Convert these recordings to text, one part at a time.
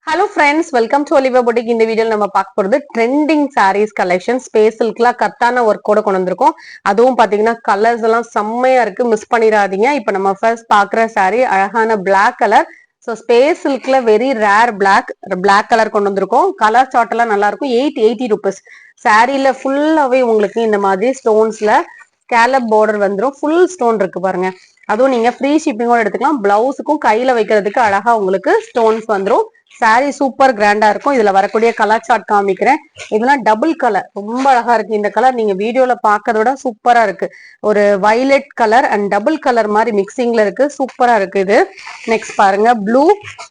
Hello friends, welcome to Oliver Boutique. இந்த வீடியோல நம்ம பார்க்க போறது ட்ரெண்டிங் sarees collection. ஸ்பேஸ் சில்க்லாம் கட்டான ஒர்க்கோட கொண்டு வந்திருக்கோம். அதுவும் பாத்தீங்கன்னா கலர்ஸ் எல்லாம் செம்மையா இருக்கு, மிஸ் பண்ணிடாதீங்க. இப்போ நம்ம ஃபர்ஸ்ட் பாக்குற saree அழகான Black கலர். ஸோ ஸ்பேஸ் சில்க்ல வெரி ரேர் Black கலர் கொண்டு வந்திருக்கோம். கலர் சார்ட் எல்லாம் நல்லா இருக்கும். 880 rupees. சாரியில ஃபுல்லாவே உங்களுக்கு இந்த மாதிரி ஸ்டோன்ஸ்ல ஸ்கேலப் பார்டர் வந்துடும். ஃபுல் ஸ்டோன் இருக்கு பாருங்க. அதுவும் நீங்க ஃப்ரீ ஷிப்பிங்கோட எடுத்துக்கலாம். பிளவுஸுக்கும் கையில வைக்கிறதுக்கு அழகா உங்களுக்கு ஸ்டோன்ஸ் வந்துடும். சாரி சூப்பர் கிராண்டா இருக்கும். இதுல வரக்கூடிய கலர் சார்ட் காமிக்கிறேன். இதெல்லாம் டபுள் கலர், ரொம்ப அழகா இருக்கு. இந்த கலர் நீங்க வீடியோல பாக்கிறத விட சூப்பரா இருக்கு. ஒரு violet colour and double colour மாதிரி மிக்சிங்ல இருக்கு. சூப்பரா இருக்கு இது. நெக்ஸ்ட் பாருங்க ப்ளூ.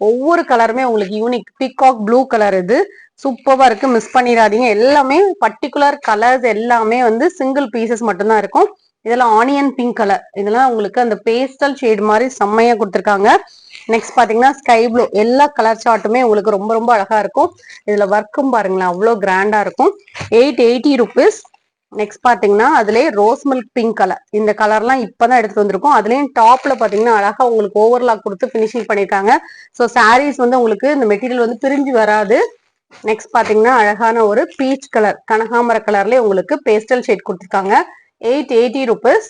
ஒவ்வொரு கலருமே உங்களுக்கு யூனிக் பீகாக் ப்ளூ கலர். இது சூப்பரா இருக்கு, மிஸ் பண்ணிடாதீங்க. எல்லாமே பர்டிகுலர் கலர்ஸ் எல்லாமே வந்து சிங்கிள் பீசஸ் மட்டும்தான் இருக்கும். இதெல்லாம் ஆனியன் பிங்க் கலர். இதெல்லாம் உங்களுக்கு அந்த பேஸ்டல் ஷேட் மாதிரி செம்மையா கொடுத்துருக்காங்க. நெக்ஸ்ட் பாத்தீங்கன்னா ஸ்கை ப்ளூ. எல்லா கலர் சார்ட்டுமே உங்களுக்கு ரொம்ப ரொம்ப அழகா இருக்கும். இதுல ஒர்க்கும் பாருங்களேன், அவ்வளோ கிராண்டா இருக்கும். 880 rupees. நெக்ஸ்ட் பாத்தீங்கன்னா அதுலயே ரோஸ் மில்க் பிங்க் கலர். இந்த கலர்லாம் இப்பதான் எடுத்துட்டு வந்திருக்கோம். அதுலயும் டாப்ல பாத்தீங்கன்னா அழகா உங்களுக்கு ஓவர்லாக் கொடுத்து பினிஷிங் பண்ணிருக்காங்க. ஸோ சாரீஸ் வந்து உங்களுக்கு இந்த மெட்டீரியல் வந்து பிரிஞ்சு வராது. நெக்ஸ்ட் பாத்தீங்கன்னா அழகான ஒரு பீச் கலர், கனகாமர கலர்லயே உங்களுக்கு பேஸ்டல் ஷேட் கொடுத்துருக்காங்க. 880 rupees.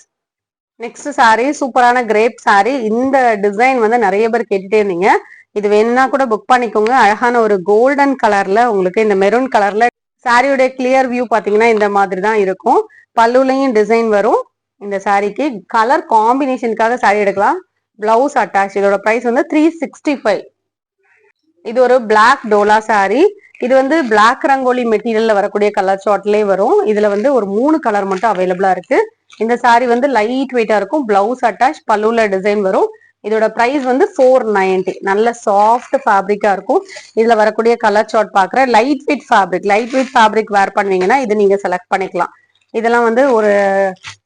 நெக்ஸ்ட் சாரி சூப்பரான கிரேப் சாரி. இந்த டிசைன் வந்து நிறைய பேர் கேட்டுட்டே இருந்தீங்க. இது வேணும்னா கூட புக் பண்ணிக்கோங்க. அழகான ஒரு கோல்டன் கலர்ல உங்களுக்கு இந்த மெரூன் கலர்ல சாரியோட கிளியர் வியூ பாத்தீங்கன்னா இந்த மாதிரி தான் இருக்கும். பல்லுலையும் டிசைன் வரும். இந்த சாரிக்கு கலர் காம்பினேஷனுக்காக சாரி எடுக்கலாம். Blouse attach. இதோட பிரைஸ் வந்து 365. இது ஒரு பிளாக் டோலா சாரி. இது வந்து பிளாக் ரங்கோலி மெட்டீரியல்ல வரக்கூடிய கலர் சார்ட்லயே வரும். இதுல வந்து ஒரு 3 கலர் மட்டும் அவைலபிளா இருக்கு. இந்த சாரி வந்து லைட் வெயிட்டா இருக்கும். பிளவுஸ் அட்டாச், பல்லுல டிசைன் வரும். இதோட பிரைஸ் வந்து 490. நல்ல சாஃப்ட் ஃபேப்ரிக்கா இருக்கும். இதுல வரக்கூடிய கலர் சார்ட் பாக்குறேன். லைட் வெயிட் ஃபேப்ரிக் வேர் பண்ணுவீங்கன்னா இது நீங்க செலக்ட் பண்ணிக்கலாம். இதெல்லாம் வந்து ஒரு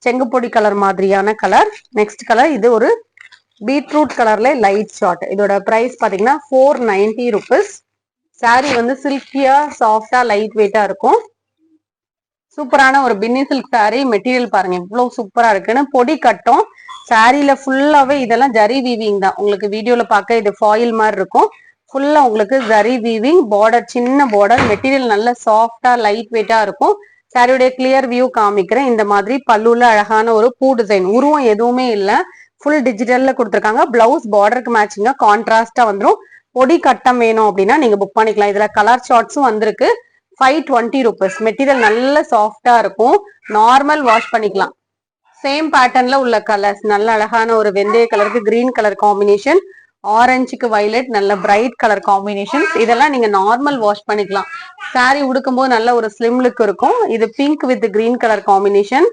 செங்குப்பொடி கலர் மாதிரியான கலர். நெக்ஸ்ட் கலர் இது ஒரு பீட்ரூட் கலர்ல லைட் ஷார்ட். இதோட பிரைஸ் பாத்தீங்கன்னா 490 rupees. சாரி வந்து சில்கியா சாஃப்டா லைட் வெயிட்டா இருக்கும். சூப்பரான ஒரு பின்னி சில்க் சாரி. மெட்டீரியல் பாருங்க இவ்வளவு சூப்பரா இருக்குன்னு. பொடி கட்டும் சாரியில ஃபுல்லாவே இதெல்லாம் ஜரி வீவிங் தான். உங்களுக்கு வீடியோல பார்க்க இது ஃபாயில் மாதிரி இருக்கும். ஃபுல்லா உங்களுக்கு ஜரி வீவிங் பார்டர், சின்ன பார்டர். மெட்டீரியல் நல்ல சாஃப்டா லைட் வெயிட்டா இருக்கும். சாரியுடைய கிளியர் வியூ காமிக்கிறேன். இந்த மாதிரி பல்லுல அழகான ஒரு பூ டிசைன், உருவம் எதுவுமே இல்லை, ஃபுல் டிஜிட்டல்ல கொடுத்துருக்காங்க. பிளவுஸ் பார்டருக்கு மேட்சிங்கா கான்ட்ராஸ்டா வந்துடும். பொடி கட்டம் வேணும் அப்படின்னா நீங்க புக் பண்ணிக்கலாம். இதுல கலர் சார்ட்ஸும் வந்திருக்கு. 520 rupees. மெட்டீரியல் நல்ல சாஃப்டா இருக்கும். நார்மல் வாஷ் பண்ணிக்கலாம். சேம் பேட்டர்ன்ல உள்ள கலர்ஸ் நல்ல அழகான ஒரு வெந்தய கலருக்கு கிரீன் கலர் காம்பினேஷன், ஆரஞ்சுக்கு வயலட், நல்ல பிரைட் கலர் காம்பினேஷன்ஸ். இதெல்லாம் நீங்க நார்மல் வாஷ் பண்ணிக்கலாம். சாரி உடுக்கும் போது நல்ல ஒரு ஸ்லிம் லுக் இருக்கும். இது pink with green colour combination,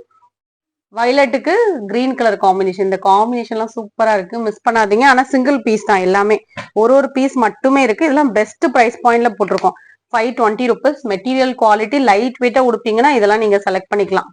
வயலட்டுக்கு கிரீன் கலர் காம்பினேஷன். இந்த காம்பினேஷன் எல்லாம் சூப்பரா இருக்கு, மிஸ் பண்ணாதீங்க. ஆனா சிங்கிள் பீஸ் தான் எல்லாமே, ஒரு பீஸ் மட்டுமே இருக்கு. இதெல்லாம் பெஸ்ட் பிரைஸ் பாயிண்ட்ல போட்டிருக்கோம். 520 rupees. மெட்டீரியல் குவாலிட்டி லைட் வெயிட்டா உடுப்பீங்கன்னா இதெல்லாம் நீங்க செலக்ட் பண்ணிக்கலாம்.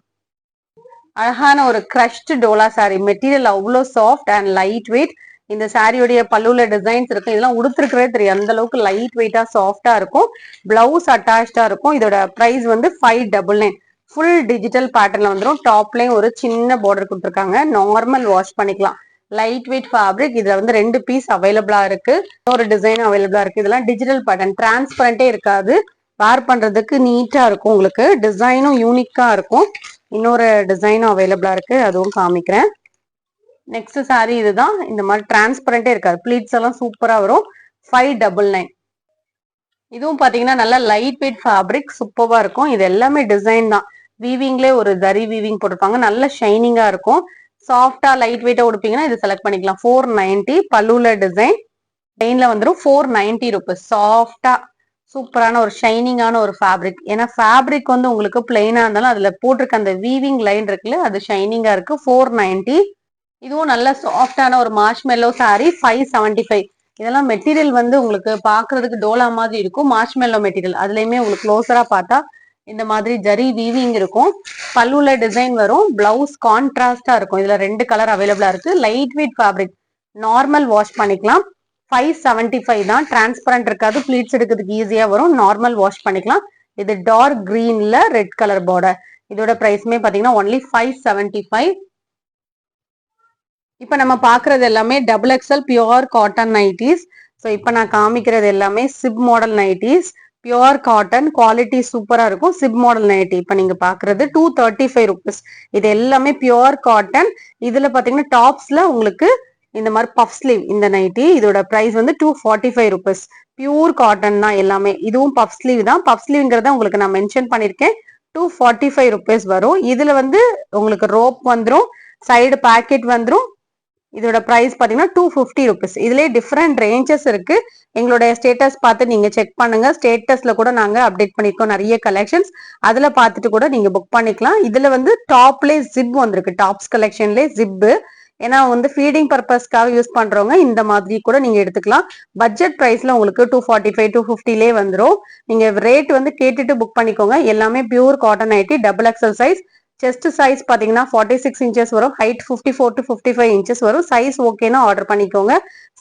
அழகான ஒரு கிரஷ்ட் டோலா சாரி. மெட்டீரியல் அவ்வளோ சாஃப்ட் அண்ட் லைட் வெயிட். இந்த சாரியோடைய பல்லுல டிசைன்ஸ் இருக்கு. இதெல்லாம் உடுத்துருக்கவே தெரியும், அந்த அளவுக்கு லைட் வெயிட்டா சாஃப்டா இருக்கும். பிளவுஸ் அட்டாச்சா இருக்கும். இதோட பிரைஸ் வந்து 599. ஃபுல் டிஜிட்டல் பேட்டர்ன்ல வந்துடும். டாப்லயும் ஒரு சின்ன பார்டர் கொடுத்துருக்காங்க. நார்மல் வாஷ் பண்ணிக்கலாம். Light weight fabric. இதுல வந்து 2 பீஸ் அவைலபிளா இருக்கு. ஒரு டிசைன் அவைலபிளா இருக்கு. இதெல்லாம் டிஜிட்டல் பேட்டர்ன், டிரான்ஸ்பரண்டே இருக்காது. வேர் பண்றதுக்கு நீட்டா இருக்கும். உங்களுக்கு டிசைனும் யூனிக்கா இருக்கும். இன்னொரு டிசைனும் அவைலபிளா இருக்கு, அதுவும் காமிக்கிறேன். நெக்ஸ்ட் சாரி இதுதான். இந்த மாதிரி டிரான்ஸ்பரண்டே இருக்காது. ப்ளீட்ஸ் எல்லாம் சூப்பரா வரும். 599. இதுவும் பாத்தீங்கன்னா நல்லா லைட் வெயிட் ஃபேப்ரிக், சூப்பரா இருக்கும். இது எல்லாமே டிசைன் தான். வீவிங்லேயே ஒரு ஜரி வீவிங் போட்டிருப்பாங்க. நல்ல ஷைனிங்கா இருக்கும். சாஃப்டா லைட் வெயிட்டா உடுப்பீங்கன்னா இது செலக்ட் பண்ணிக்கலாம். 490. பல்லுல டிசைன் லைன்ல வந்துடும். 490 rupees. சாஃப்டா சூப்பரான ஒரு ஷைனிங்கான ஒரு ஃபேப்ரிக். ஏன்னா ஃபேப்ரிக் வந்து உங்களுக்கு பிளெயினா இருந்தாலும் அதுல போட்டிருக்க அந்த வீவிங் லைன் இருக்குல்ல, அது ஷைனிங்கா இருக்கு. 490. இதுவும் நல்ல சாஃப்டான ஒரு மார்ஷ்மெல்லோ சாரி. 575. இதெல்லாம் மெட்டீரியல் வந்து உங்களுக்கு பாக்குறதுக்கு டோலா மாதிரி இருக்கும். Marshmallow material. அதுலயுமே உங்களுக்கு க்ளோஸரா பார்த்தா இந்த மாதிரி ஜரி வீவிங் இருக்கும். பல்லுல டிசைன் வரும். பிளவுஸ் கான்ட்ராஸ்டா இருக்கும். இதுல 2 கலர் அவைலபிளா இருக்கு. Light weight fabric. Normal wash பண்ணிக்கலாம். 575 தான். டிரான்ஸ்பரண்ட் இருக்காது. ப்ளீட்ஸ் எடுக்கிறதுக்கு ஈஸியா வரும். நார்மல் வாஷ் பண்ணிக்கலாம். இது டார்க் கிரீன்ல ரெட் கலர் பார்டர். இதோட பிரைஸ்மே பாத்தீங்கன்னா ஒன்லி 575. இப்ப நம்ம பாக்குறது எல்லாமே XXL pure cotton nighties. So இப்போ நான் காமிக்கிறது எல்லாமே chip model nighties, pure cotton, quality சூப்பரா இருக்கும். சிப் மாடல் நைட்டி இப்போ நீங்க பாக்குறது 235 rupees. இது எல்லாமே பியோர் காட்டன். இதுல பாத்தீங்கன்னா டாப்ஸ்ல உங்களுக்கு இந்த மாதிரி பஃப் ஸ்லீவ் இந்த நைட்டி, இதோட பிரைஸ் வந்து 245 rupees. பியூர் காட்டன் தான் எல்லாமே. இதுவும் பஃப் ஸ்லீவ் தான். பஃப் ஸ்லீவ்ங்கிறத உங்களுக்கு நான் மென்ஷன் பண்ணிருக்கேன். 245 rupees வரும். இதுல வந்து உங்களுக்கு ரோப் வந்துரும், சைடு பாக்கெட் வந்துரும். இதோட பிரைஸ் பாத்தீங்கன்னா 250 rupees. இதுலயே டிஃப்ரெண்ட் ரேஞ்சஸ் இருக்கு. எங்களுடைய ஸ்டேட்டஸ் பார்த்து நீங்க செக் பண்ணுங்க. ஸ்டேட்டஸ்ல கூட நாங்க அப்டேட் பண்ணிருக்கோம் நிறைய கலெக்ஷன்ஸ். அதுல பார்த்துட்டு கூட நீங்க புக் பண்ணிக்கலாம். இதுல வந்து டாப்லேயே ஜிப் வந்திருக்கு. டாப்ஸ் கலெக்ஷன்லேயே ஜிப். ஏன்னா வந்து ஃபீடிங் பர்பஸ்க்காக யூஸ் பண்றவங்க இந்த மாதிரி கூட நீங்க எடுத்துக்கலாம். பட்ஜெட் பிரைஸ்ல உங்களுக்கு 245 250லே வந்துடும். நீங்க ரேட் வந்து கேட்டுட்டு புக் பண்ணிக்கோங்க. எல்லாமே பியூர் காட்டன் ஐட்டி, double XL size. Chest size பாத்தீங்கன்னா 46 inches வரும். ஹைட் 54 to 55 inches வரும். சைஸ் ஓகேனா ஆர்டர் பண்ணிக்கோங்க.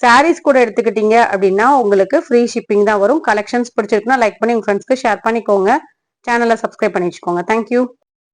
சாரீஸ் கூட எடுத்துக்கிட்டீங்க அப்படின்னா உங்களுக்கு ஃப்ரீ ஷிப்பிங் தான் வரும். கலெக்ஷன்ஸ் பிடிச்சிருக்குன்னா லைக் பண்ணி உங்க ஃப்ரெண்ட்ஸ்க்கு ஷேர் பண்ணிக்கோங்க. சேனலை சப்ஸ்கிரைப் பண்ணி வச்சுக்கோங்க. தேங்க்யூ.